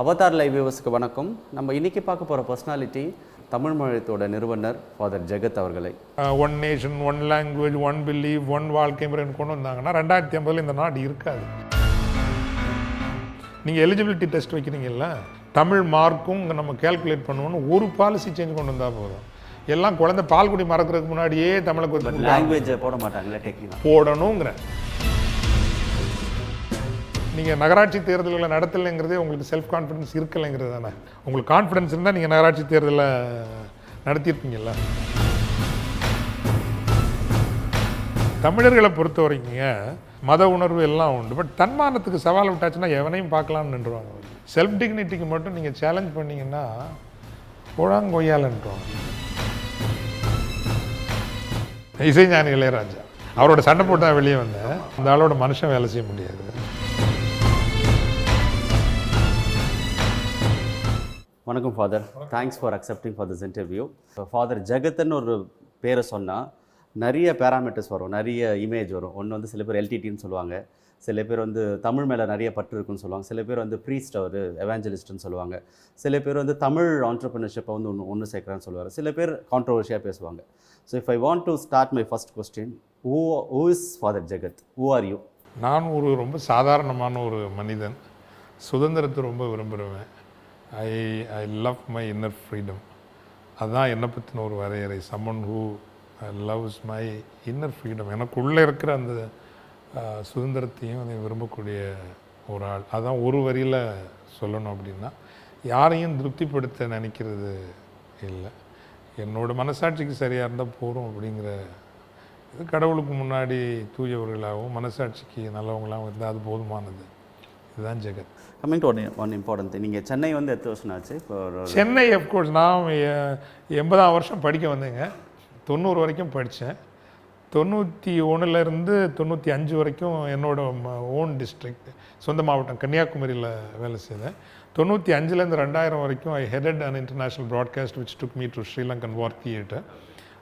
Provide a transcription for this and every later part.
Avatar live வியூவர்ஸ்க்கு வணக்கம். நம்ம இன்னைக்கு பார்க்க போகிற பர்சனாலிட்டி தமிழ் மொழியத்தோட நிறுவனர் ஃபாதர் ஜெகத் அவர்களை. One nation, one language, one believe, one வாழ்க்கை முறைன்னு கொண்டு வந்தாங்கன்னா 2050 இந்த நாடு இருக்காது. நீங்கள் எலிஜிபிலிட்டி டெஸ்ட் வைக்கிறீங்கல்ல, தமிழ் மார்க்கும் நம்ம கேல்குலேட் பண்ணுவோன்னு ஒரு பாலிசி சேஞ்ச் கொண்டு வந்தால் போதும். எல்லாம் குழந்தை பால் குடி மறக்கிறதுக்கு முன்னாடியே தமிழுக்கு லாங்குவேஜ் போட மாட்டாங்களே, டெக்னிக் போடணுங்கிற. நீங்கள் நகராட்சி தேர்தல்களை நடத்தலைங்கிறதே உங்களுக்கு செல்ஃப் கான்ஃபிடன்ஸ் இருக்கலைங்கிறது தானே. உங்களுக்கு கான்ஃபிடன்ஸ் இருந்தால் நீங்கள் நகராட்சி தேர்தலை நடத்தியிருப்பீங்கல்ல. தமிழர்களை பொறுத்த வரைக்குங்க மத உணர்வு எல்லாம் உண்டு. பட் தன்மானத்துக்கு சவால் விட்டாச்சுன்னா எவனையும் பார்க்கலாம்னு நின்றுவாங்க. செல்ஃப் டிக்னிட்டிக்கு மட்டும் நீங்கள் சேலஞ்ச் பண்ணிங்கன்னா கொழாங்கொய்யாலன்றவாங்க. இசைஞானி இளையராஜா அவரோட சண்டை போட்டு தான் வெளியே வந்தேன். அந்த ஆளோட மனுஷன் வேலை செய்ய முடியாது. வணக்கம் father, thanks for accepting for this interview. Father ஜெகத்ன்னு ஒரு பேரை சொன்னால் நிறைய பேராமீட்டர்ஸ் வரும், நிறைய இமேஜ் வரும். ஒன்று வந்து சில பேர் எல்டிடின்னு சொல்லுவாங்க, சில பேர் வந்து தமிழ் மேலே நிறைய பற்று இருக்குன்னு சொல்லுவாங்க, சில பேர் வந்து ப்ரீஸ்ட் அவர் எவாஞ்சலிஸ்ட்னு சொல்லுவாங்க, சில பேர் வந்து தமிழ் ஆண்டர்ப்ரினர்ஷிப்பை வந்து ஒன்று சேர்க்குறான்னு சொல்லுவாங்க, சில பேர் கான்ட்ரவர்ஷியாக பேசுவாங்க. So if I want to start my first question, who is father Jegath? Who are you? நான் ஒரு ரொம்ப சாதாரணமான ஒரு மனிதன். சுதந்திரத்தை ரொம்ப விரும்புகிறேன். I love my inner freedom. அதுதான் என்னை பற்றின ஒரு வரையறை. Someone who loves my inner freedom. எனக்குள்ளே இருக்கிற அந்த சுதந்திரத்தையும் அதை விரும்பக்கூடிய ஒரு ஆள். அதான் ஒரு வரியில் சொல்லணும் அப்படின்னா, யாரையும் திருப்திப்படுத்த நினைக்கிறது இல்லை. என்னோடய மனசாட்சிக்கு சரியாக இருந்தால் போகிறோம் அப்படிங்கிற இது. கடவுளுக்கு முன்னாடி தூயவர்களாகவும் மனசாட்சிக்கு நல்லவங்களாகவும் இருந்தால் அது போதுமானது. இதுதான் ஜெகத். Coming to one important thing, நீங்கள் சென்னை வந்து எத்தனை வருஷம் ஆச்சு? இப்போ சென்னை அஃப்கோர்ஸ் நான் 80ஆம் வருஷம் படிக்க வந்தேங்க. 90 வரைக்கும் படித்தேன். 91லேருந்து 95 வரைக்கும் என்னோட ஓன் டிஸ்ட்ரிக்ட், சொந்த மாவட்டம் கன்னியாகுமரியில் வேலை செய்தேன். 95லேருந்து 2000 வரைக்கும் I headed an international broadcast which took me to Sri Lankan war theatre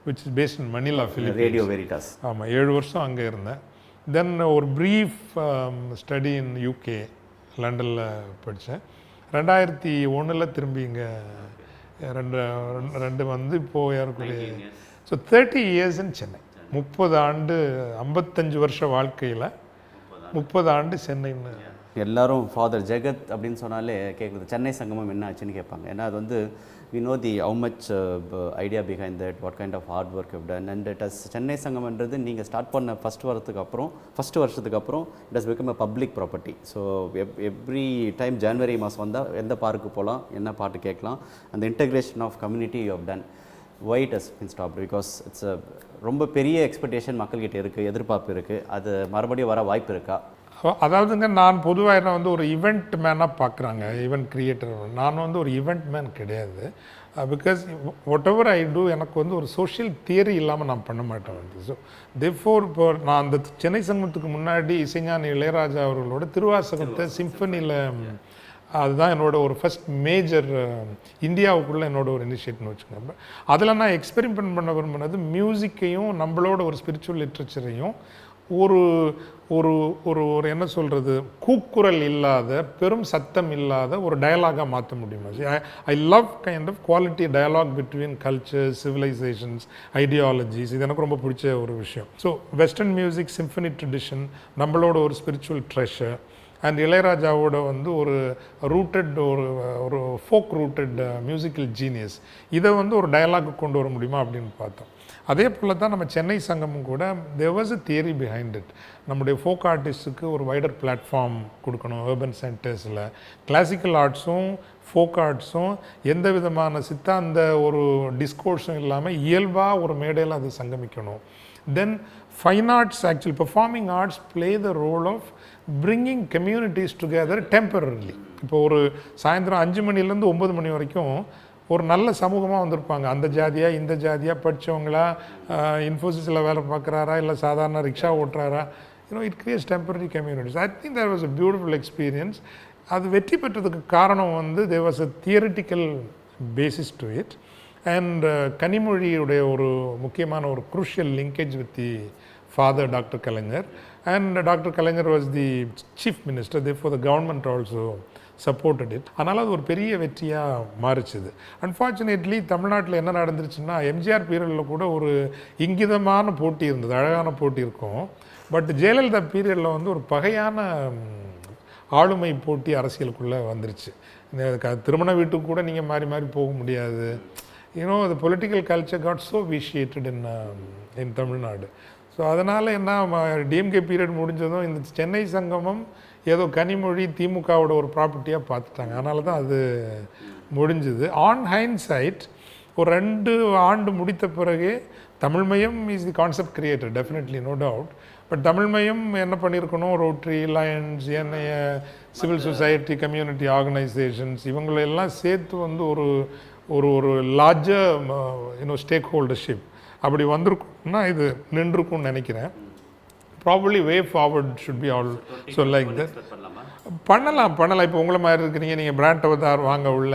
which is based in Manila, Philippines. Radio Veritas. ஆமாம், 7 வருஷம் அங்கே இருந்தேன். தென் ஒரு ப்ரீஃப் ஸ்டடி இன் யூகே, லண்டனில் படித்தேன். 2001 திரும்பி இங்கே ரெண்டு வந்து இப்போது யாருக்குரிய. So 30 years in Chennai. 30 ஆண்டு, 55 வருஷ வாழ்க்கையில் 30 ஆண்டு சென்னைன்னு. எல்லாரும் ஃபாதர் ஜெகத் அப்படின்னு சொன்னாலே கேட்குறது சென்னை சங்கமம் என்ன ஆச்சுன்னு கேட்பாங்க. ஏன்னா அது வந்து we know the how much idea behind that, what kind of hard work you've done, and it has Chennai சங்கமன்றது நீங்கள் ஸ்டார்ட் பண்ண ஃபஸ்ட் வருஷத்துக்கு அப்புறம் it has become a public property. So every time ஜனவரி மாதம் வந்தால் எந்த பார்க்கு போகலாம், என்ன பாட்டு கேட்கலாம். அந்த integration of community you have done. why it has been stopped? Because it's a ரொம்ப பெரிய எக்ஸ்பெக்டேஷன் மக்கள்கிட்ட இருக்குது, எதிர்பார்ப்பு இருக்குது. அது மறுபடியும் வர வாய்ப்பு இருக்கா? அதாவதுங்க, நான் பொதுவாக என்ன வந்து ஒரு ஈவெண்ட் மேனாக பார்க்குறாங்க, ஈவெண்ட் கிரியேட்டர். நான் வந்து ஒரு ஈவெண்ட் மேன் கிடையாது. Because whatever I do, எனக்கு வந்து ஒரு சோஷியல் தியரி இல்லாமல் நான் பண்ண மாட்டேன் வந்து. ஸோ தேர்ஃபோர் இப்போ நான் அந்த சென்னை சங்கமத்துக்கு முன்னாடி இசைஞானி இளையராஜா அவர்களோட திருவாசகத்தை சிம்பனியில், அதுதான் என்னோட ஒரு ஃபஸ்ட் மேஜர் இந்தியாவுக்குள்ளே என்னோட ஒரு இனிஷியேட்டிவ்னு வச்சுக்கோங்க. அதில் நான் எக்ஸ்பெரிமெண்ட் பண்ண விரும்பினது மியூசிக்கையும் நம்மளோட ஒரு ஸ்பிரிச்சுவல் லிட்ரேச்சரையும் ஒரு ஒரு ஒரு ஒரு என்ன சொல்கிறது, கூக்குரல் இல்லாத, பெரும் சத்தம் இல்லாத ஒரு டயலாகாக மாற்ற முடியுமா? I love kind of quality dialogue between cultures, civilisations, ideologies. இது எனக்கு ரொம்ப பிடிச்ச ஒரு விஷயம். So western music, symphony tradition, நம்மளோட ஒரு ஸ்பிரிச்சுவல் ட்ரெஷர், அண்ட் இளையராஜாவோட வந்து ஒரு ரூட்டட், ஒரு ஃபோக் ரூட்டட் மியூசிக்கல் ஜீனியஸ். இதை வந்து ஒரு டயலாக் கொண்டு வர முடியுமா அப்படின்னு பார்த்தோம். அதே போல் தான் நம்ம சென்னை சங்கமும் கூட there was a theory behind it. நம்முடைய ஃபோக் ஆர்டிஸ்ட்டுக்கு ஒரு வைடர் பிளாட்ஃபார்ம் கொடுக்கணும். அர்பன் சென்டர்ஸில் கிளாசிக்கல் ஆர்ட்ஸும் ஃபோக் ஆர்ட்ஸும் எந்த விதமான சித்தாந்த ஒரு டிஸ்கோர்ஸும் இல்லாமல் இயல்பாக ஒரு மேடையில் அது சங்கமிக்கணும். Then fine arts, actually performing arts play the role of bringing communities together temporarily. இப்போ ஒரு சாயந்தரம் 5 மணிலேருந்து 9 மணி வரைக்கும் ஒரு நல்ல சமூகமாக வந்திருப்பாங்க. அந்த ஜாதியா, இந்த ஜாதியாக, படித்தவங்களா, இன்ஃபோசிஸில் வேலை பார்க்குறாரா, இல்லை சாதாரண ரிக்ஷா ஓட்டுறாரா, it creates temporary communities. I think there was a beautiful experience. அது வெற்றி பெற்றதுக்கு காரணம் வந்து there was a theoretical basis to it. And கனிமொழியுடைய ஒரு முக்கியமான ஒரு crucial linkage with the father, Dr. Kalaignar, and Dr. Kalaignar was the chief minister. Therefore, the government also supported it. அதனால் அது ஒரு பெரிய வெற்றியாக மாறிச்சுது. அன்ஃபார்ச்சுனேட்லி தமிழ்நாட்டில் என்ன நடந்துருச்சுன்னா, எம்ஜிஆர் பீரியடில் கூட ஒரு இங்கிதமான போட்டி இருந்தது, அழகான போட்டி இருக்கும். பட் ஜெயலலிதா பீரியடில் வந்து ஒரு பகையான ஆளுமை போட்டி அரசியலுக்குள்ளே வந்துருச்சு. திருமண வீட்டுக்கு கூட நீங்கள் மாறி மாறி போக முடியாது. You know the political culture got so vitiated in Tamil Nadu. So அதனால் என்ன, டிஎம்கே பீரியட் முடிஞ்சதும் இந்த சென்னை சங்கமம் ஏதோ கனிமொழி திமுகவோட ஒரு ப்ராப்பர்ட்டியாக பார்த்துட்டாங்க. அதனால தான் அது முடிஞ்சுது. ஆன் ஹைண்ட்சைட் ஒரு 2 ஆண்டு முடித்த பிறகு Tamil Maiyam is the concept created, definitely no doubt. But Tamil Maiyam என்ன பண்ணியிருக்கணும், ரோட்ரி, லயன்ஸ், ஏனைய சிவில் சொசைட்டி, கம்யூனிட்டி ஆர்கனைசேஷன்ஸ் இவங்களெல்லாம் சேர்த்து வந்து ஒரு ஒரு ஒரு லார்ஜர் ஸ்டேக் ஹோல்டர்ஷிப் அப்படி வந்திருக்கும்னா இது நின்றுக்கும்னு நினைக்கிறேன். Probably way forward should be all so like that. பண்ணலாம். இப்போ உங்களை மாதிரி இருக்கிறீங்க, நீங்கள் பிராண்ட் அவதார் வாங்க உள்ள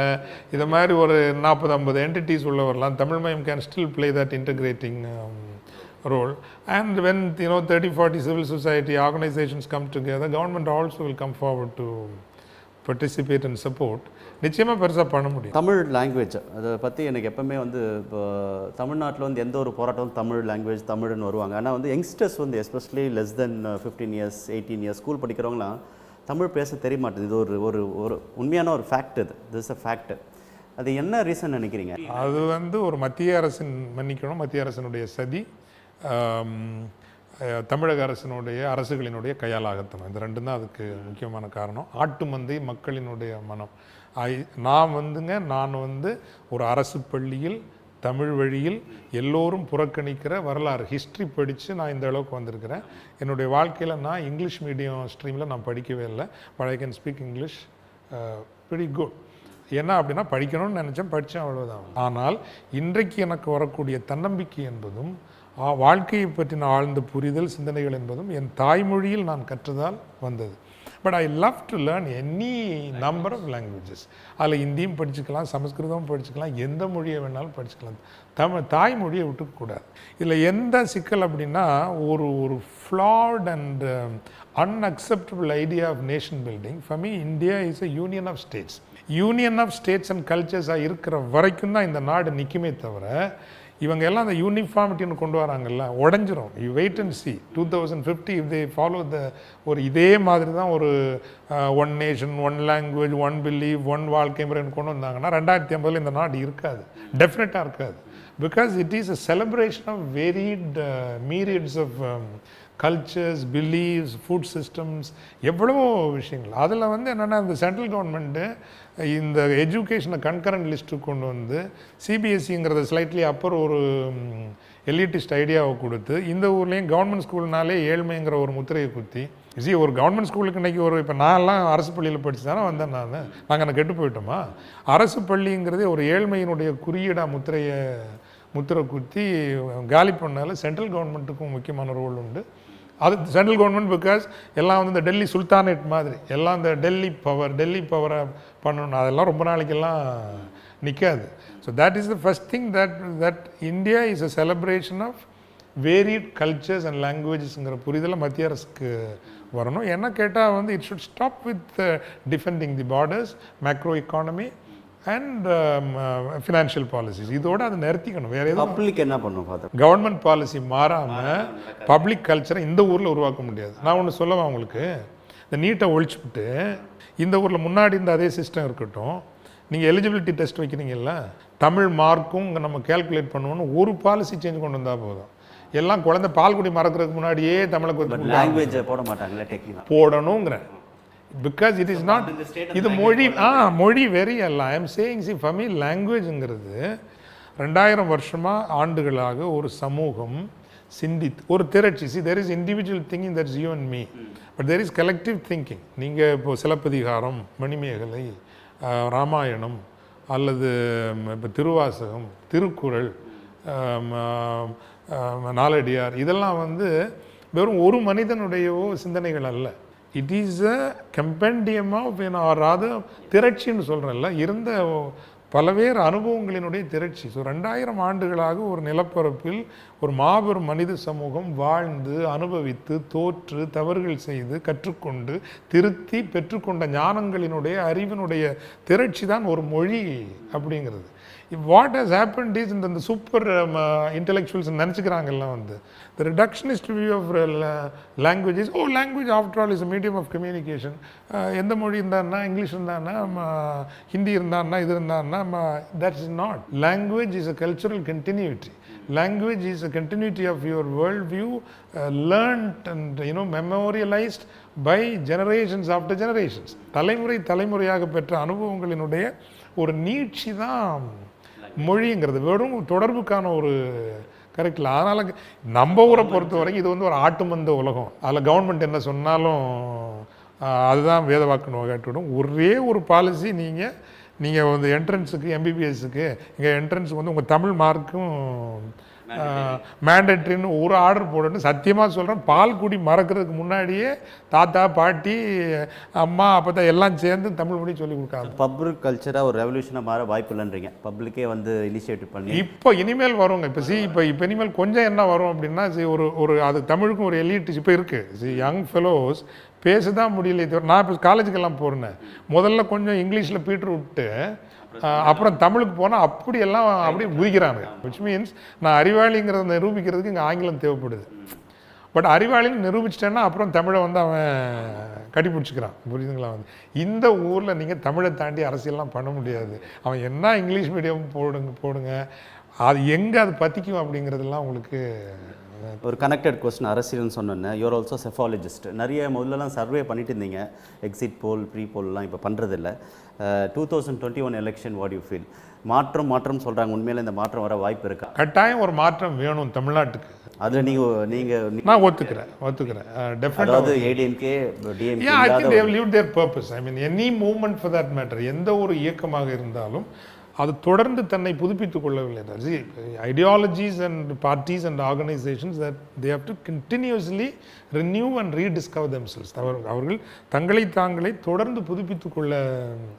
இதை மாதிரி ஒரு 40-50 என்டிட்டிஸ் உள்ள வரலாம். Tamil Maiyam can still play that integrating role. And when 30-40 civil society organizations come together, government also will come forward to participate and support. நிச்சயமாக பெருசாக பண்ண முடியும். தமிழ் லாங்குவேஜ் அதை பற்றி எனக்கு எப்போவுமே வந்து இப்போ தமிழ்நாட்டில் வந்து எந்த ஒரு போராட்டம் தமிழ் லாங்குவேஜ் தமிழ்னு வருவாங்க. ஆனால் வந்து யங்ஸ்டர்ஸ் வந்து especially less than 15 years 18 years school படிக்கிறவங்களாம் தமிழ் பேச தெரிய மாட்டேது. இது ஒரு ஒரு ஒரு உண்மையான ஒரு ஃபேக்ட். இது இஸ் அ ஃபேக்ட். அது என்ன ரீசன் நினைக்கிறீங்க? அது வந்து ஒரு மத்திய அரசின் மத்திய அரசினுடைய சதி, தமிழக அரசுகளினுடைய கையாலாகத்தனம், இந்த 2 தான் அதுக்கு முக்கியமான காரணம். ஆட்டு மந்தை மக்களினுடைய மனம். நான் வந்து ஒரு அரசு பள்ளியில் தமிழ் வழியில் எல்லோரும் புறக்கணிக்கிற வரலாறு ஹிஸ்ட்ரி படித்து நான் இந்த அளவுக்கு வந்திருக்கிறேன். என்னுடைய வாழ்க்கையில் நான் இங்கிலீஷ் மீடியம் ஸ்ட்ரீமில் நான் படிக்கவே இல்லை. But I can speak English very good. என்ன அப்படின்னா படிக்கணும்னு நினச்சேன், படித்தேன், அவ்வளோதான். ஆனால் இன்றைக்கு எனக்கு வரக்கூடிய தன்னம்பிக்கை என்பதும் வாழ்க்கையை பற்றின ஆழ்ந்த புரிதல் சிந்தனைகள் என்பதும் என் தாய்மொழியில் நான் கற்றதால் வந்தது. But I love to learn any number of languages. அதில் ஹிந்தியும் படிச்சுக்கலாம், சமஸ்கிருதமும் படிச்சுக்கலாம், எந்த மொழியை வேணாலும் படிச்சுக்கலாம். தாய்மொழியை விட்டுக்கூடாது. இதில் எந்த சிக்கல் அப்படின்னா, ஒரு ஒரு flat and unacceptable idea of nation building. For me India is a union of states. Union of states and கல்ச்சர்ஸாக இருக்கிற வரைக்கும் தான் இந்த நாடு நிற்குமே தவிர, இவங்க எல்லாம் அந்த யூனிஃபார்மிட்டின்னு கொண்டு வராங்கல்ல, உடஞ்சிரும். You wait and see 2050 if they follow ஒரு இதே மாதிரி தான் ஒரு 1 நேஷன் 1 லாங்குவேஜ் 1 பிலீவ் 1 வாழ்க்கை முறைன்னு கொண்டு வந்தாங்கன்னா 2050 இந்த நாடு இருக்காது, டெஃபினட்டாக இருக்காது. Because it is a celebration of varied myriads of cultures, beliefs, food systems, எவ்வளவோ விஷயங்கள். அதில் வந்து என்னென்னா, இந்த சென்ட்ரல் கவர்மெண்ட்டு இந்த எஜுகேஷனை கன்கரண்ட் லிஸ்ட்டுக்கு கொண்டு வந்து சிபிஎஸ்சிங்கிறத ஸ்லைட்லி அப்பர் ஒரு எலிட்டிஸ்ட் ஐடியாவை கொடுத்து, இந்த ஊர்லேயும் கவர்மெண்ட் ஸ்கூல்னாலே ஏழ்மைங்கிற ஒரு முத்திரையை குத்தி, ஒரு கவர்மெண்ட் ஸ்கூலுக்கு இன்றைக்கி இப்போ நான்லாம் அரசு பள்ளியில் படித்து தானே வந்தேன். நாங்கள் என்ன கெட்டு போயிட்டோமா? அரசு பள்ளிங்கிறதே ஒரு ஏழ்மையினுடைய குறியீடாக முத்திரை குத்தி காலி பண்ணால சென்ட்ரல் கவர்மெண்ட்டுக்கும் முக்கியமான ரோல் உண்டு. அது சென்ட்ரல் கவர்மெண்ட் பிகாஸ் எல்லாம் வந்து இந்த டெல்லி சுல்தானேட் மாதிரி எல்லாம் இந்த டெல்லி பவரை பண்ணணும். அதெல்லாம் ரொம்ப நாளைக்கெல்லாம் நிற்காது. So that is the first thing that India is a celebration of varied cultures and லாங்குவேஜஸ்ங்கிற புரிதலை மத்திய அரசுக்கு வரணும். என்ன கேட்டால் வந்து it should stop with defending the borders, macro economy and financial policies. இதோடு அதை நிறுத்திக்கணும். வேறு எதுவும் பப்ளிக் என்ன பண்ணும் ஃபாதர்? கவர்மெண்ட் பாலிசி மாறாமல் பப்ளிக் கல்ச்சரை இந்த ஊரில் உருவாக்க முடியாது. நான் ஒன்று சொல்லவா உங்களுக்கு, இந்த நீட்டை ஒழிச்சுவிட்டு இந்த ஊரில் முன்னாடி இந்த அதே சிஸ்டம் இருக்கட்டும். நீங்கள் எலிஜிபிலிட்டி டெஸ்ட் வைக்கிறீங்கல்ல, தமிழ் மார்க்கும் இங்கே நம்ம கேல்குலேட் பண்ணுவோன்னு ஒரு பாலிசி சேஞ்ச் கொண்டு வந்தால் போதும். எல்லாம் குழந்தை பால்குடி மறக்கிறதுக்கு முன்னாடியே தமிழை லாங்குவேஜ் போட மாட்டாங்களே, டெக்னிக் போடணுங்கிறேன். பிகாஸ் இட் இஸ் நாட், இது மொழி வெறி அல்ல. I am saying see for me லாங்குவேஜுங்கிறது 2000 வருஷமாக ஆண்டுகளாக ஒரு சமூகம் சிந்தித்து ஒரு திரட்சி. See there is individual thinking, that's you and me, but there is collective thinking. நீங்கள் இப்போ சிலப்பதிகாரம், மணிமேகலை, ராமாயணம் அல்லது இப்போ திருவாசகம், திருக்குறள், நாலடியார், இதெல்லாம் வந்து வெறும் ஒரு மனிதனுடைய சிந்தனைகள் அல்ல. It is a compendium of rather திரட்சின்னு சொல்கிறேன்ல, இருந்த பல்வேறு அனுபவங்களினுடைய திரட்சி. ஸோ 2000 ஆண்டுகளாக ஒரு நிலப்பரப்பில் ஒரு மாபெரும் மனித சமூகம் வாழ்ந்து அனுபவித்து தோற்று தவறுகள் செய்து கற்றுக்கொண்டு திருத்தி பெற்றுக்கொண்ட ஞானங்களினுடைய அறிவினுடைய திரட்சி தான் ஒரு மொழி அப்படிங்கிறது. வாட் ஹஸ் ஹேப்பன்ட் இஸ் இந்த சூப்பர் இன்டெலெக்சுவல்ஸ் நினச்சிக்கிறாங்கல்லாம் வந்து the reductionist view of language is, oh, language after all is a medium of communication. எந்த மொழி இருந்தான்னா இங்கிலீஷ் இருந்தான்னா ஹிந்தி இருந்தான்னா இது இருந்தான்னா that is not. Language is a cultural continuity. Language is a continuity of your world view, learned and memorialized by generations after generations. தலைமுறையாக பெற்ற அனுபவங்களினுடைய ஒரு நீட்சி தான் மொழிங்கிறது. வெறும் தொடர்புக்கான ஒரு கரெக்டில். அதனால் நம்ம ஊரை பொறுத்த வரைக்கும் இது வந்து ஒரு ஆட்டு மந்த உலகம். அதில் கவர்மெண்ட் என்ன சொன்னாலும் அதுதான் வேத வாக்குன்னு காட்டிவிடும். ஒரே ஒரு பாலிசி, நீங்கள் வந்து என்ட்ரன்ஸுக்கு எம்பிபிஎஸ்க்கு இங்கே என்ட்ரன்ஸுக்கு வந்து உங்கள் தமிழ் மார்க்கும் மேண்டட்ரின்னு ஒரு ஆர்டர் போடணும். சத்தியமாக சொல்கிறேன், பால் குடி மறக்கிறதுக்கு முன்னாடியே தாத்தா பாட்டி அம்மா அப்போ எல்லாம் சேர்ந்து தமிழ் மொழி சொல்லி கொடுக்காங்க. பப்ளிக் கல்ச்சராக ஒரு ரெவல்யூஷனாக மாற வாய்ப்பு இல்லைன்றீங்க. பப்ளிக்கே வந்து இனிஷியேட்டிவ் பண்ணி இப்போ இனிமேல் வருங்க. இப்போ இனிமேல் கொஞ்சம் என்ன வரும் அப்படின்னா, ஒரு அது தமிழுக்கும் ஒரு எலிட் இப்போ இருக்குது. யங் ஃபெலோஸ் பேசதான் முடியல. நான் இப்போ காலேஜுக்கெல்லாம் போகிறேன். முதல்ல கொஞ்சம் இங்கிலீஷில் பீட்ரு விட்டு அப்புறம் தமிழுக்கு போனால் அப்படியே குதிக்கிறாங்க. விச் மீன்ஸ் நான் அறிவாளிங்கிறத நிரூபிக்கிறதுக்கு இங்கே ஆங்கிலம் தேவைப்படுது. பட் அறிவாளின்னு நிரூபிச்சிட்டேன்னா அப்புறம் தமிழை வந்து அவன் கட்டிப்பிடிச்சிக்கிறான். புரியுதுங்களா? வந்து இந்த ஊரில் நீங்கள் தமிழை தாண்டி அரசியல்லாம் பண்ண முடியாது. அவன் என்ன இங்கிலீஷ் மீடியம் போடுங்க அது எங்கே அது பற்றிக்கும் அப்படிங்கிறதுலாம் உங்களுக்கு ஒரு கனெக்டட் கொஸ்டின். அரசியல்னு சொன்னோன்னே யூஆர் ஆல்சோ செஃபாலஜிஸ்ட். நிறைய முதல்லலாம் சர்வே பண்ணிட்டு இருந்தீங்க, எக்ஸிட் போல் ப்ரீ போல்லாம் இப்போ பண்ணுறதில்ல. 2021 எலெக்ஷன் வாட் யூ ஃபீல்? மாற்றம் சொல்கிறாங்க. உண்மையில இந்த மாற்றம் வர வாய்ப்பு இருக்கா? கட்டாயம் ஒரு மாற்றம் வேணும் தமிழ்நாட்டுக்கு. அதில் நீங்கள் நான் ஒத்துக்கிறேன். அதாவது ADMK DMK I think they have lived their purpose. I mean, any movement for that matter, எந்த ஒரு இயக்கமாக இருந்தாலும் அது தொடர்ந்து தன்னை புதுப்பித்துக் கொள்ளவில்லை. Ideologies and parties and organisations that they have to continuously renew and rediscover themselves. அவர்கள் தாங்களை தொடர்ந்து புதுப்பித்துக் கொள்ள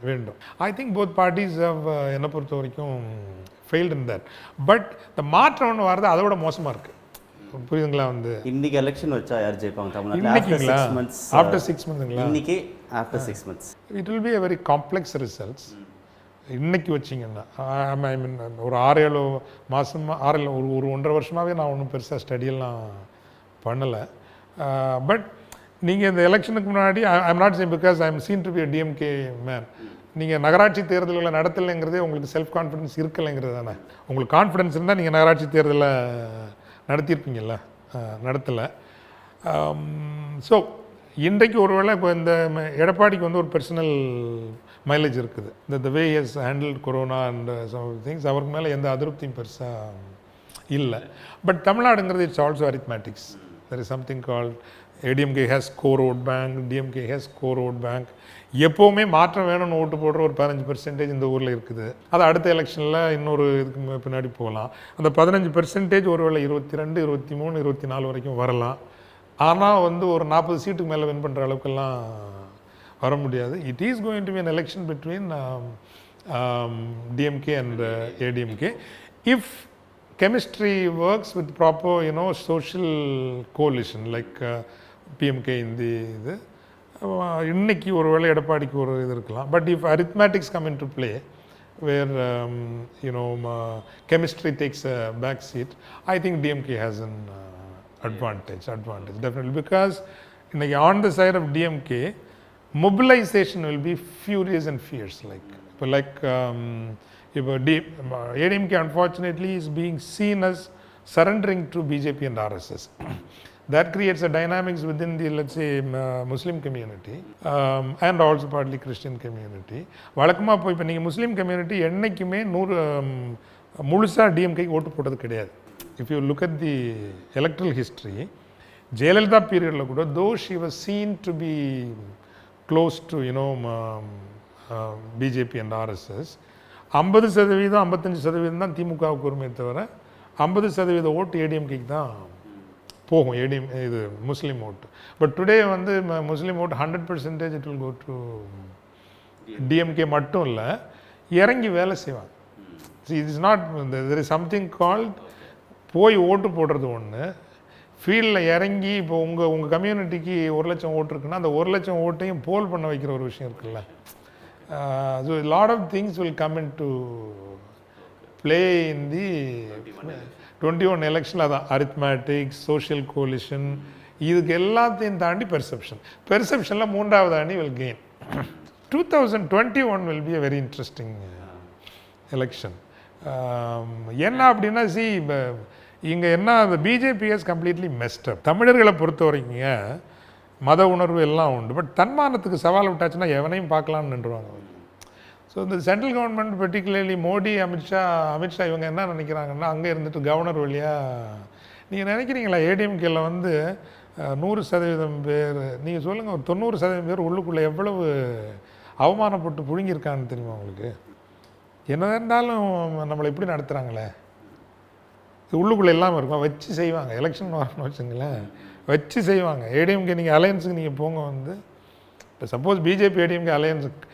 வேண்டும். I think both parties have என்னை பொறுத்த வரைக்கும் ஃபெயில்ட் இன் தட். பட் இந்த மாற்றம் ஒன்று வரது அதோட மோசமாக இருக்குது. புரியுதுங்களா? வந்து இன்னைக்கு எலெக்ஷன் வச்சா யார் ஜெயிப்பாங்க தமிழ்நாட்டில்? ஆஃப்டர் 6 months இன்னைக்கு after 6 months it will be a very complex results. இன்னைக்கு வச்சிங்கன்னா ஐ மீன் ஒரு 6-7 மாதமாக ஒரு 1.5 வருஷமாகவே நான் ஒன்றும் பெருசாக ஸ்டடியெல்லாம் பண்ணலை. பட் நீங்கள் இந்த எலெக்ஷனுக்கு முன்னாடி I'm not same because I am seen to be a DMK man. நீங்கள் நகராட்சி தேர்தல்களை நடத்தலைங்கிறதே உங்களுக்கு செல்ஃப் கான்ஃபிடன்ஸ் இருக்கலைங்கிறது தானே. உங்களுக்கு கான்ஃபிடன்ஸ் இருந்தால் நீங்கள் நகராட்சி தேர்தலை நடத்தியிருப்பீங்கள்ல, நடத்தலை. ஸோ இன்றைக்கு ஒருவேளை இப்போ இந்த எடப்பாடிக்கு வந்து ஒரு பர்சனல் மைலேஜ் இருக்குது. The way has handled corona and some things. அவருக்கு மேலே எந்த அதிருப்தியும் பெருசாக இல்லை. பட் தமிழ்நாடுங்கிறது it's also arithmetics. There is something called ADMK has core vote bank, DMK has core vote bank. எப்போவுமே மாற்றம் வேணும்னு ஓட்டு போடுற ஒரு 15% இந்த ஊரில் இருக்குது. அது அடுத்த எலெக்ஷனில் இன்னொரு இதுக்கு பின்னாடி போகலாம். அந்த 15% ஒருவேளை 22, 23, 24 வரைக்கும் வரலாம். ஆனால் வந்து ஒரு 40 சீட்டுக்கு மேலே வின் பண்ணுற அளவுக்கெல்லாம் வர முடியாது. It is going to be an election between DMK and ADMK. If chemistry works with proper social coalition like PMK in the இது இன்னைக்கு ஒரு வேளை எடப்பாடிக்கு ஒரு இது இருக்கலாம். But if arithmetics come into play where chemistry takes a back seat, I think DMK has an advantage definitely, because இன்னைக்கு on the side of DMK mobilization will be furious and fierce. Like ADMK unfortunately is being seen as surrendering to BJP and RSS. That creates a dynamics within the, let's say, Muslim community and also partly Christian community. வழக்கமாக இப்போ நீங்கள் முஸ்லீம் community என்றைக்குமே முழுசாக DMK ஓட்டு போட்டது கிடையாது. If you look at the electoral history, Jayalalithaa பீரியடில் கூட தோ she was scene to B close to BJP and RSS, 50%, 55% தான் திமுகவுக்கு உரிமை தவிர 50% ஓட்டு ஏடிஎம்கேக்கு தான் போகும். இது முஸ்லீம் ஓட்டு. பட் டுடே வந்து முஸ்லீம் ஓட்டு 100% it will go to DMK மட்டும் இல்லை, இறங்கி வேலை செய்வாங்க. It is not there is something called போய் ஓட்டு போடுறது ஒன்று, ஃபீல்டில் இறங்கி இப்போ உங்கள் கம்யூனிட்டிக்கு 1,00,000 ஓட்டு இருக்குன்னா அந்த 1,00,000 ஓட்டையும் போல் பண்ண வைக்கிற ஒரு விஷயம் இருக்குல்ல. So lot of things will come in to play in the 21 election. அதான் அரித்மேட்டிக்ஸ், சோஷியல் கோலிஷன், இதுக்கு எல்லாத்தையும் தாண்டி பெர்செப்ஷனில் 3வது அணி will gain. 2021 will be a very interesting election. என்ன அப்படின்னா இங்கே என்ன, அந்த பிஜேபி ஹஸ் கம்ப்ளீட்லி மெஸ்ட் அப். தமிழர்களை பொறுத்த வரைக்கும் மத உணர்வு எல்லாம் உண்டு, பட் தன்மானத்துக்கு சவால் விட்டாச்சுன்னா எவனையும் பார்க்கலான்னு நின்றுவாங்க. ஸோ இந்த central government particularly Modi, Amit Shah இவங்க என்ன நினைக்கிறாங்கன்னா, அங்கே இருந்துட்டு கவர்னர் வழியாக நீங்கள் நினைக்கிறீங்களா ஏடிஎம்கேல வந்து 100% பேர், நீங்கள் சொல்லுங்கள், ஒரு 90% பேர் உள்ளுக்குள்ளே எவ்வளவு அவமானப்பட்டு புழுங்கியிருக்கான்னு தெரியுமா உங்களுக்கு? என்ன இருந்தாலும் நம்மளை எப்படி நடத்துகிறாங்களே, உள்ளுக்குள்ளே இல்லாமல் இருக்கும், வச்சு செய்வாங்க. எலெக்ஷன் வரணும்னு வச்சுங்களேன், வச்சு செய்வாங்க. ஏடிஎம்கே நீங்கள் அலையன்ஸுக்கு நீங்கள் போங்க வந்து, இப்போ சப்போஸ் பிஜேபி ஏடிஎம்கே அலையன்ஸுக்கு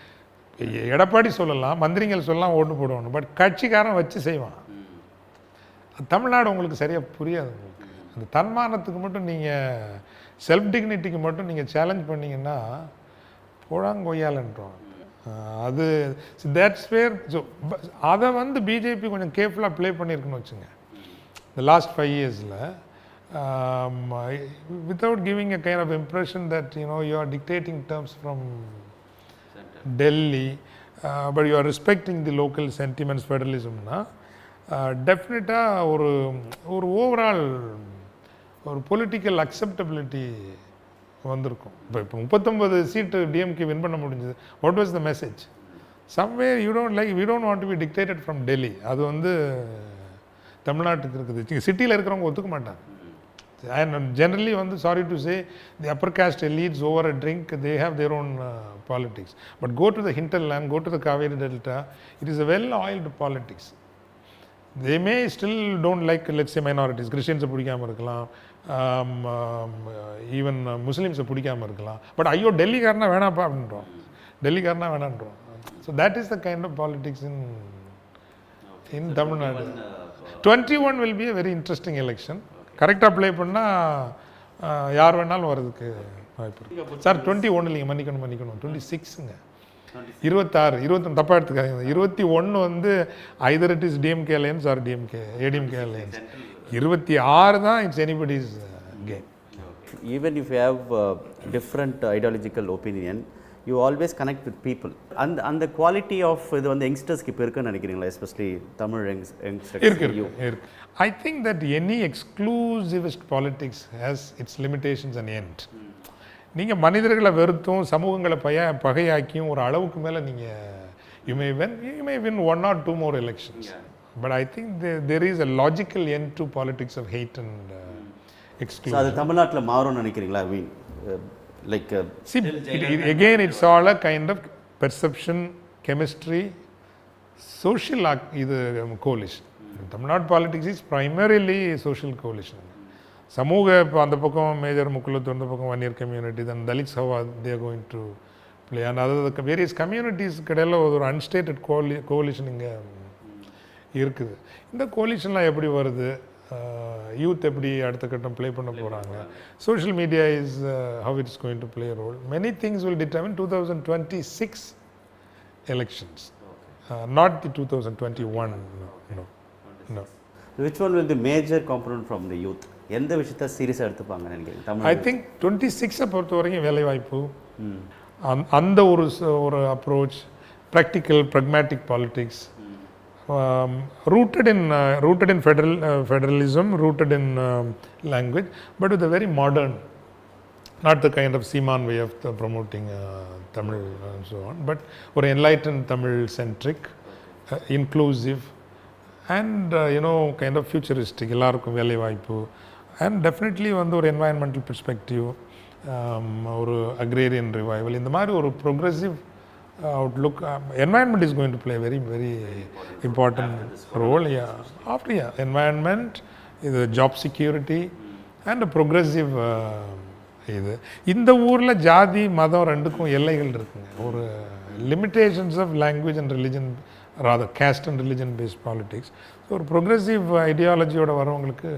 எடப்பாடி சொல்லலாம், மந்திரிகள் சொல்லலாம், ஓட்டு போடுவாங்க, பட் கட்சிக்காரன் வச்சு செய்வான். தமிழ்நாடு உங்களுக்கு சரியாக புரியாது. உங்களுக்கு அந்த தன்மானத்துக்கு மட்டும் நீங்கள், செல்ஃப் டிக்னிட்டிக்கு மட்டும் நீங்கள் சேலஞ்ச் பண்ணிங்கன்னா போடாங்கொய்யாலன்றோம். அது தேட்ஸ் வேர். ஸோ அதை வந்து பிஜேபி கொஞ்சம் கேர்ஃபுல்லாக ப்ளே பண்ணியிருக்குன்னு வச்சுங்க இந்த லாஸ்ட் 5 இயர்ஸில், without giving a kind of impression that you are dictating terms from Delhi, but you are respecting the local sentiments, federalismனா டெஃபினட்டாக ஒரு ஓவரால் ஒரு பொலிட்டிக்கல் அக்செப்டபிலிட்டி வந்திருக்கும். இப்போ 39 சீட்டு டிஎம்கே வின் பண்ண முடிஞ்சது. What was the message? Somewhere you don't want to be dictated from Delhi. அது வந்து தமிழ்நாட்டுக்கு இருக்குது. சிட்டியில் இருக்கிறவங்க ஒத்துக்க மாட்டாங்க. And generally, sorry to say, the upper caste elites over a drink, they have their own politics. But go to the hinterland, go to the Kaveri Delta, it is a well-oiled politics. They may still don't like, let's say, minorities. Christians பிடிக்காம இருக்கலாம், even முஸ்லீம்ஸை பிடிக்காம இருக்கலாம். But ஐயோ டெல்லிக்காரனா வேணாப்பா அப்படின்றோம், டெல்லிக்காரனா வேணான்றோம். So that is the kind of politics in Tamil Nadu. 21 will be a very interesting election. கரெக்டாக ப்ளே பண்ணால் யார் வேணாலும் வர்றதுக்கு வாய்ப்பு இருக்குது. சார் 21 இல்லைங்க, மன்னிக்கணும் 26ங்க, 26, 21 தப்பாக எடுத்துக்காதீங்க. 21 வந்து either it is DMK alliance or ADMK alliance. 26 தான் it's anybody's game. Even if you have different ideological opinion, you always connect with people. And the quality of இது வந்து யங்ஸ்டர்ஸ்க்கு இப்போ இருக்குன்னு நினைக்கிறீங்களா? எஸ்பெஷலி தமிழ் யங்ஸ்டர்ஸ் இருக்கு. I think that any exclusivist politics has its limitations and end. நீங்கள் மனிதர்களை வெறுத்தும் சமூகங்களை பகையாக்கியும் ஒரு அளவுக்கு மேலே நீங்கள் you may win 1 or 2 more elections. But I think there is a logical end to politics of hate and exclusion. அது தமிழ்நாட்டில் மாறும்னு நினைக்கிறீங்களா? I mean, like see, again it's all a kind of perception, chemistry, social இது coalition. Tamil Nadu politics is primarily social coalition. சமூக இப்போ அந்த பக்கம் major முக்குலத்து, அந்த பக்கம் Vanniyar community, then Dalits how they are going to play, and other various communities இடையில ஒரு அன்ஸ்டேட்டட் coalition இங்கே இருக்குது. இந்த கோலிஷன்லாம் எப்படி வருது, யூத் எப்படி அடுத்த கட்டம் ப்ளே பண்ண போகிறாங்க, social media is how it's going to play role, many things will determine 2026 elections, not the 2021. No. Which one will be major component from the youth? எந்த விஷயத்தை சீரியஸாக எடுத்துப்பாங்க நினைக்கிறீங்க? ஐ திங்க் 26 பொறுத்த வரைக்கும் வேலைவாய்ப்பு, அந்த ஒரு approach, practical ப்ரக்மேட்டிக் politics, rooted in federalism, rooted in language, but with a very modern, not the kind of Seaman way of promoting Tamil and so on, but or enlightened Tamil centric, inclusive, and kind of futuristic, எல்லாருக்கும் வேலை வாய்ப்பு, and definitely வந்து ஒரு environmental perspective, ஒரு agrarian revival, இந்த மாதிரி ஒரு progressive outlook. Environment is going to play a very, very important role. After environment, job security, and a progressive இந்த ஊரில் ஜாதி மதம் ரெண்டுக்கும் எல்லைகள் இருக்குங்க. ஒரு limitations of language and religion, rather caste and religion based politics. So ஒரு progressive ஐடியாலஜியோட வரவங்களுக்கு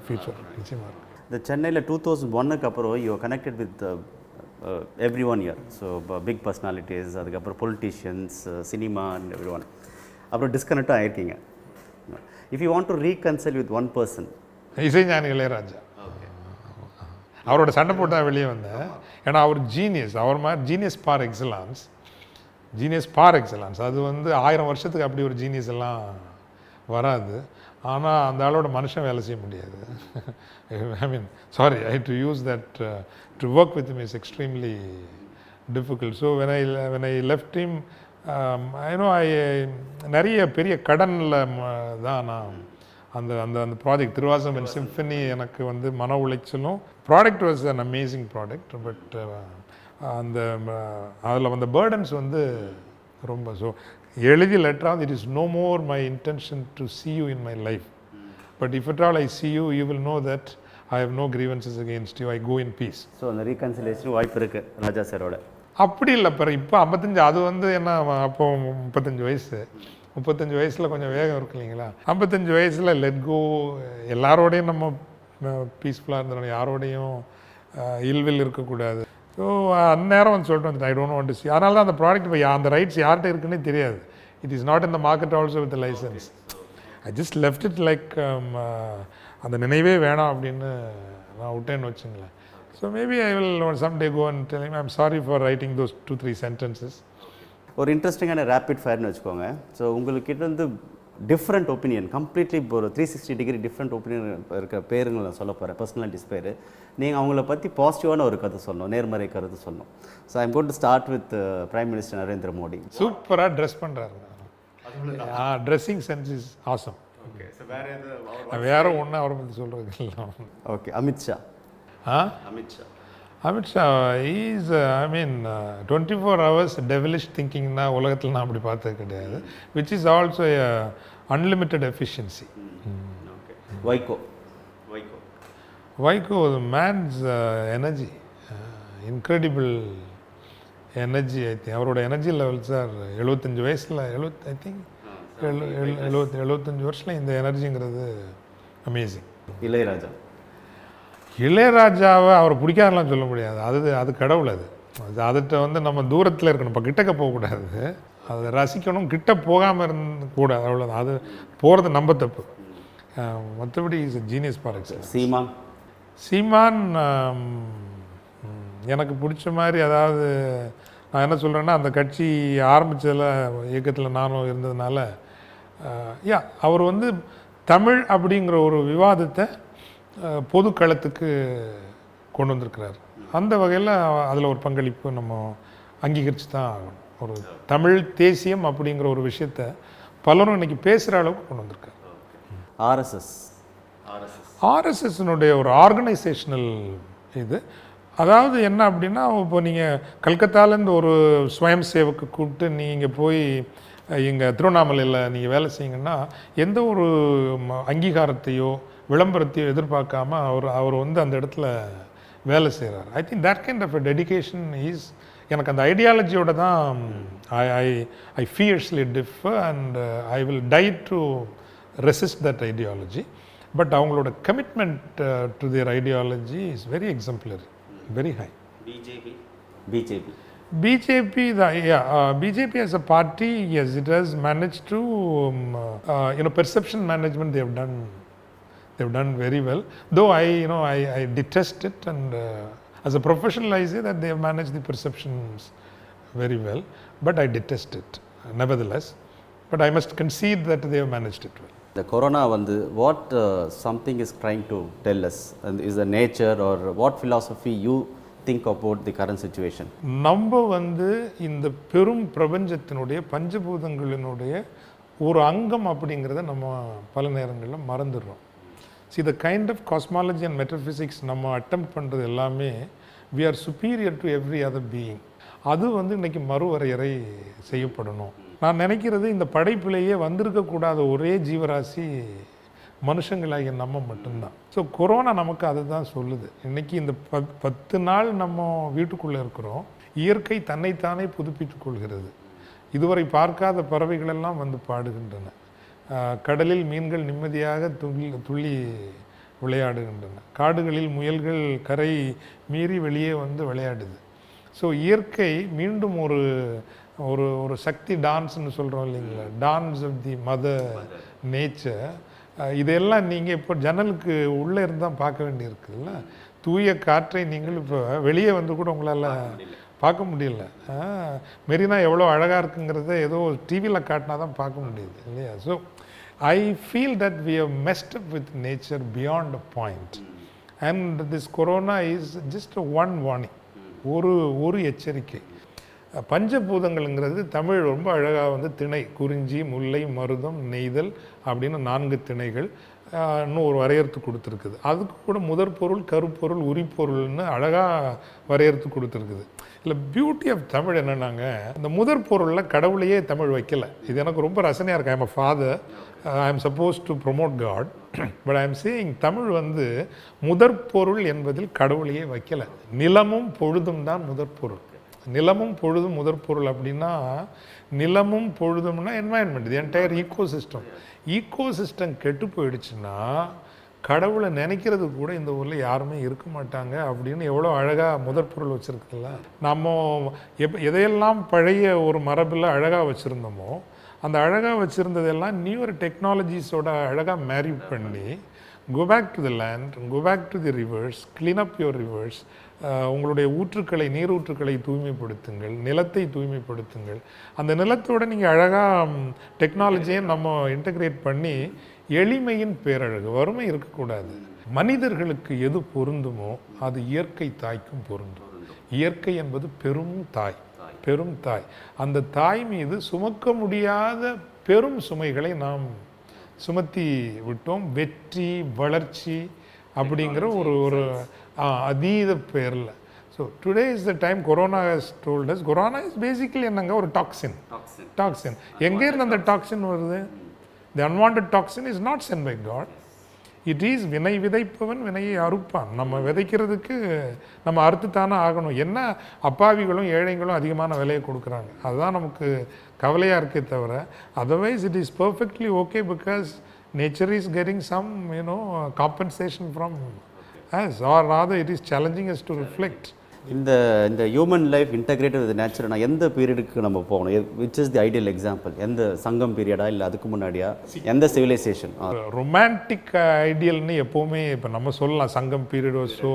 ஃபியூச்சர் நிச்சயமாக இருக்கும். இந்த சென்னையில் 2001க்கு அப்புறம் you connected with every one year. So big personalities, அதுக்கப்புறம் politicians, cinema and every one. அப்புறம் டிஸ்கனெக்டும் ஆகிருக்கீங்க. If you want to reconcile with one person, Isaignani Ilaiyaraaja. அவரோட சண்டை போட்டால் வெளியே வந்தேன். ஏன்னா அவர் ஜீனியஸ், அவர் மாதிரி ஜீனியஸ் பார் எக்ஸலன்ஸ், ஜீனியஸ் பார் எக்ஸலன்ஸ். அது வந்து 1000 வருஷத்துக்கு அப்படி ஒரு ஜீனியஸ் எல்லாம் வராது. ஆனால் அந்த ஆளோட மனுஷன் வேலை செய்ய முடியாது. I mean sorry, I to use that to work with him is extremely difficult. So when I left him, நிறைய பெரிய கடனில் தான் நான் அந்த அந்த அந்த ப்ராஜெக்ட் திருவாசம் அண்ட் சிம்ஃபனி எனக்கு வந்து மன உளைச்சலும். Product was an amazing product. But அந்த அதில் வந்த பேர்டன்ஸ் வந்து ரொம்ப. ஸோ எழுதி லெட்டராக, it is no more my intention to see you in my life, but if at all I see you, you will know that I have no grievances against you, I go in peace. So அந்த reconciliation வாய்ப்பு இருக்குது ராஜா சாரோட. அப்படி இல்லை. இப்போ 55, அது வந்து என்ன, அப்போ 35 வயசு. 35 வயசில் கொஞ்சம் வேகம் இருக்கு இல்லைங்களா. 55 வயசில் லெட் கோ, எல்லாரோடையும் நம்ம பீஸ்ஃபுல்லாக இருந்தோம், யாரோடையும் இல்வில் இருக்கக்கூடாது. ஸோ அந்நேரம் வந்து சொல்லிட்டு வந்துட்டு I don't want to see. அதனால தான் அந்த ப்ராடக்ட் இப்போ அந்த ரைட்ஸ் யார்கிட்ட இருக்குன்னே தெரியாது. It is not in the market also with licence. I just left it like அந்த நினைவே வேணாம் அப்படின்னு நான் விட்டேன்னு வச்சுங்களேன். So maybe I will some day go and tell him I am sorry for writing those 2-3 sentences. ஒரு இன்ட்ரெஸ்டிங்கான rapid ஃபயர்னு வச்சுக்கோங்க. ஸோ உங்கள்கிட்ட வந்து டிஃப்ரெண்ட் ஒப்பீனியன், கம்ப்ளீட்லி இப்போ ஒரு 360 டிகிரி டிஃப்ரெண்ட் ஒப்பீனியன் இருக்கிற பேருங்களை நான் சொல்ல போகிறேன், பர்சனாலிட்டிஸ் பேர். நீங்கள் அவங்கள பற்றி பாசிட்டிவான ஒரு கருத்து சொல்லணும், நேர்மறை கருத்து சொல்லணும். So I'm going to start with prime minister Narendra Modi. சூப்பராக ட்ரெஸ் பண்ணுறாரு. Dressing sense is awesome. வேற ஒன்று அவரை பற்றி சொல்கிறது இல்லை. Okay. Amit Shah. Amit Shah is, I mean 24 hours devilish திங்கிங்னா உலகத்தில் நான் அப்படி பார்த்தது கிடையாது. Which is also unlimited efficiency. Vaiko man's energy, incredible energy. I think அவரோட எனர்ஜி லெவல் சார் 75 வயசில், ஐ திங்க் 75 வருஷத்தில் இந்த எனர்ஜிங்கிறது அமேசிங். இளையராஜாவை அவரை பிடிக்காதெல்லாம் சொல்ல முடியாது. அது கடவுள். அதுகிட்ட வந்து நம்ம தூரத்தில் இருக்கணும், இப்போ கிட்டக்க போகக்கூடாது. அதை ரசிக்கணும், கிட்ட போகாமல் இருந்து கூடாது, அவ்வளோதான். அது போகிறது நம்ம தப்பு. மற்றபடி இஸ் ஜீனியஸ் ஃபார் எக்ஸாம்பிள். சீமான் எனக்கு பிடிச்ச மாதிரி, அதாவது நான் என்ன சொல்கிறேன்னா, அந்த கட்சி ஆரம்பித்ததில் இயக்கத்தில் நானும் இருந்ததுனால, அவர் வந்து தமிழ் அப்படிங்கிற ஒரு விவாதத்தை பொது களத்துக்கு கொண்டு வந்திருக்கிறார். அந்த வகையில் அதில் ஒரு பங்களிப்பு நம்ம அங்கீகரித்து தான் ஆகணும். ஒரு தமிழ் தேசியம் அப்படிங்கிற ஒரு விஷயத்தை பலரும் இன்னைக்கு பேசுகிற அளவுக்கு கொண்டு வந்திருக்காரு. ஆர்எஸ்எஸ்னுடைய ஒரு ஆர்கனைசேஷனல் இது. அதாவது என்ன அப்படின்னா, இப்போ நீங்கள் கல்கத்தாலேருந்து ஒரு ஸ்வயம் சேவக்கு கூப்பிட்டு நீங்கள் போய் இங்கே திருவண்ணாமலையில் நீங்கள் வேலை செய்யுங்கன்னா எந்த ஒரு அங்கீகாரத்தையோ விளம்பரத்தையோ எதிர்பார்க்காம அவர் வந்து அந்த இடத்துல வேலை செய்கிறார். I think that kind of a dedication is, எனக்கு அந்த ஐடியாலஜியோட தான் I fiercely differ and I will die to resist that ideology. But அவங்களோட commitment to their ideology is very exemplary, very high. BJP, BJP as a party, yes, it has managed to, perception management they've done very well. Though I detest it, and as a professional I say that they have managed the perceptions very well, but I detest it nevertheless. But I must concede that they have managed it well. The corona what something is trying to tell us, and is the nature or what philosophy you think about the current situation? நம்ம இந்த பெரும் பிரபஞ்சத்தினுடைய பஞ்சபூதங்களினுடைய ஒரு அங்கம் அப்படிங்கிறத நம்ம பல நேரங்களில் மறந்துடுறோம். See, the kind of cosmology and metaphysics நம்ம attempt பண்ணுறது எல்லாமே we are superior to every other being. அது இன்னைக்கு மறுவரையறை செய்யப்படணும். நான் நினைக்கிறது, இந்த படைப்பிலேயே வந்திருக்கக்கூடாத ஒரே ஜீவராசி மனுஷங்களாகிய நம்ம மட்டும்தான். ஸோ கொரோனா நமக்கு அதை தான் சொல்லுது. இன்றைக்கி இந்த 10 நாள் நம்ம வீட்டுக்குள்ளே இருக்கிறோம். இயற்கை தன்னைத்தானே புதுப்பித்துக் கொள்கிறது. இதுவரை பார்க்காத பறவைகளெல்லாம் வந்து பாடுகின்றன. கடலில் மீன்கள் நிம்மதியாக துள்ளி விளையாடுகின்றன. காடுகளில் முயல்கள் கரை மீறி வெளியே வந்து விளையாடுது. ஸோ இயற்கை மீண்டும் ஒரு ஒரு ஒரு சக்தி டான்ஸ்னு சொல்கிறோம் இல்லைங்களா, dance of the mother nature. இதெல்லாம் நீங்கள் இப்போ ஜன்னலுக்கு உள்ளே இருந்து தான் பார்க்க வேண்டியிருக்குல்ல. தூய காற்றை நீங்கள் இப்போ வெளியே வந்து கூட உங்களால் பார்க்க முடியல. மெரினா எவ்வளோ அழகாக இருக்குங்கிறத ஏதோ டிவியில் காட்டினா தான் பார்க்க முடியுது இல்லையா. So I feel that we have messed up with nature beyond a point. And this corona is just a one warning. ஒரு எச்சரிக்கை. பஞ்சபூதங்கள்ங்கிறது தமிழ் ரொம்ப அழகாக வந்து திணை, குறிஞ்சி, முல்லை, மருதம், நெய்தல் அப்படின்னு 4 திணைகள் இன்னும் ஒரு வரையறுத்து கொடுத்துருக்குது. அதுக்கு கூட முதற் பொருள், கருப்பொருள், உரிப்பொருள்னு அழகாக வரையறுத்து கொடுத்துருக்குது. இல்லை பியூட்டி ஆஃப் தமிழ் என்னன்னாங்க, இந்த முதற் பொருளில் கடவுளையே தமிழ் வைக்கலை. இது எனக்கு ரொம்ப ரசனையாக இருக்கு. I'm a father, I am suppose to promote God, but I am saying Tamil வந்து முதற் பொருள் என்பதில் கடவுளையே வைக்கலை. நிலமும் பொழுதும் தான் முதற் பொருள். நிலமும் பொழுதும் முதற் பொருள் அப்படின்னா, நிலமும் பொழுதும்னா environment, the entire ecosystem. Ecosystem கெட்டு போயிடுச்சுன்னா கடவுளை நினைக்கிறது கூட இந்த ஊரில் யாருமே இருக்க மாட்டாங்க அப்படின்னு எவ்வளோ அழகாக முதற் பொருள் வச்சுருக்குல்ல. நம்ம எதையெல்லாம் பழைய ஒரு மரபில் அழகாக வச்சுருந்தோமோ அந்த அழகாக வச்சுருந்ததெல்லாம் நியூவர் டெக்னாலஜிஸோட அழகாக மேரி பண்ணி go back to the land, go back to the rivers, clean up your rivers. உங்களுடைய ஊற்றுக்களை, நீரூற்றுக்களை தூய்மைப்படுத்துங்கள், நிலத்தை தூய்மைப்படுத்துங்கள். அந்த நிலத்தோடு நீங்கள் அழகாக டெக்னாலஜியை நம்ம இன்டகிரேட் பண்ணி எளிமையின் பேரழகு, வறுமை இருக்கக்கூடாது. மனிதர்களுக்கு எது பொருந்துமோ அது இயற்கை தாய்க்கும் பொருந்தும். இயற்கை என்பது பெரும் தாய், பெரும் தாய். அந்த தாய் மீது சுமக்க முடியாத பெரும் சுமைகளை நாம் சுமத்தி விட்டோம். வெற்றி, வளர்ச்சி அப்படிங்கிற ஒரு அதீத பேரில். So today is the time. Corona has told us, corona is basically என்னங்க, ஒரு டாக்ஸின். எங்கே இருந்து அந்த டாக்ஸின் வருது? The unwanted toxin is not sent by God. It is வினை விதைப்பவன் வினையை அறுப்பான். நம்ம விதைக்கிறதுக்கு நம்ம அறுத்துத்தானே ஆகணும். என்ன அப்பாவிகளும் ஏழைகளும் அதிகமான விலையை கொடுக்குறாங்க, அதுதான் நமக்கு கவலையாக இருக்கே தவிர, otherwise it is perfectly okay because nature is getting some compensation from us, or rather it is challenging us to reflect. இந்த human life integrated with nature நான் எந்த பீரியடுக்கு நம்ம போகணும்? Which is the ideal example? எந்த சங்கம் பீரியடா, இல்லை அதுக்கு முன்னாடியா, எந்த சிவிலைசேஷன்? ரொமான்டிக் ஐடியல்னு எப்போவுமே இப்போ நம்ம சொல்லலாம், சங்கம் பீரியட் ஸோ.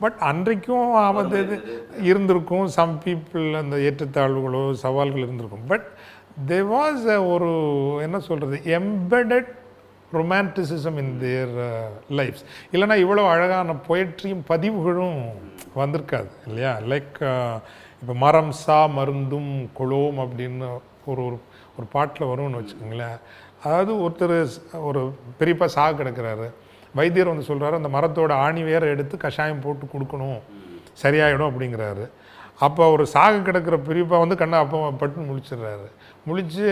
பட் அன்றைக்கும் வந்து இது இருந்திருக்கும். சம் பீப்புள் அந்த ஏற்றத்தாழ்வுகளோ சவால்கள் இருந்திருக்கும். பட் தேர் வாஸ் ஒரு என்ன சொல்கிறது, எம்பெடட் ரொமான்டிசிசம் இன் தேர் லைஃப்ஸ். இல்லைனா இவ்வளோ அழகான பொயட்ரியும் பதிவுகளும் வந்திருக்காது இல்லையா. லைக் இப்போ மரம் சா மருந்தும் கொளோம் அப்படின்னு ஒரு பாட்டில் வரும்னு வச்சுக்கோங்களேன். அதாவது ஒருத்தர் ஒரு பெரியப்பா சாக கிடக்கிறாரு, வைத்தியர் வந்து சொல்கிறாரு அந்த மரத்தோட ஆணி வேற எடுத்து கஷாயம் போட்டு கொடுக்கணும், சரியாயிடும் அப்படிங்கிறாரு. அப்போ ஒரு சாக கிடக்கிற பெரியப்பா வந்து கண்ணை அப்போ பட்டுன்னு முழிச்சிடுறாரு. முழித்து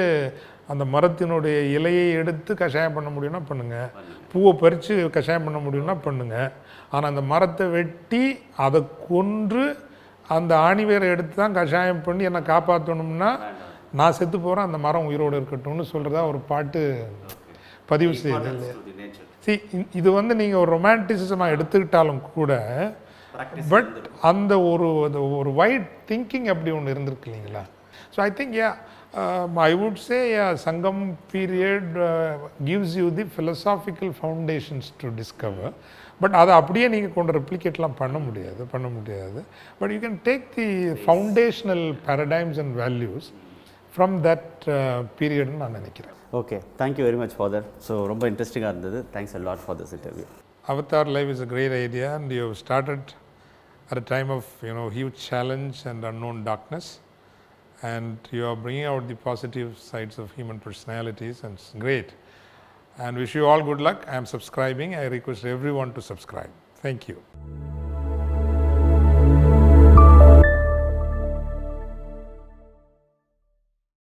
அந்த மரத்தினுடைய இலையை எடுத்து கஷாயம் பண்ண முடியும்னா பண்ணுங்கள், பூவை பறித்து கஷாயம் பண்ண முடியும்னா பண்ணுங்கள். ஆனால் அந்த மரத்தை வெட்டி அதை கொன்று அந்த ஆணி வேரை எடுத்து தான் கஷாயம் பண்ணி என்னை காப்பாற்றணும்னா நான் செத்து போகிறேன், அந்த மரம் உயிரோடு இருக்கட்டும்னு சொல்கிறதா ஒரு பாட்டு பதிவு செய்யுது இல்லையா. இது வந்து நீங்கள் ஒரு ரொமான்டிசிசமாக எடுத்துக்கிட்டாலும் கூட, பட் அந்த ஒரு வைட் திங்கிங் அப்படி ஒன்று இருந்திருக்கு இல்லைங்களா. So I think I would say Sangam period gives you the philosophical foundations to discover. But அதை அப்படியே நீங்கள் கொண்டு ரெப்ளிகேட்லாம் பண்ண முடியாது. But you can take the foundational paradigms and values from that period நான் நினைக்கிறேன். Okay, thank you very much father. So ரொம்ப இன்ட்ரெஸ்டிங்காக இருந்தது. Thanks a lot for this interview. Avatar Live is a great idea, and you have started at a time of huge challenge and unknown darkness. And you are bringing out the positive sides of human personalities, and it's great. And wish you all good luck. I am subscribing. I request everyone to subscribe. Thank you.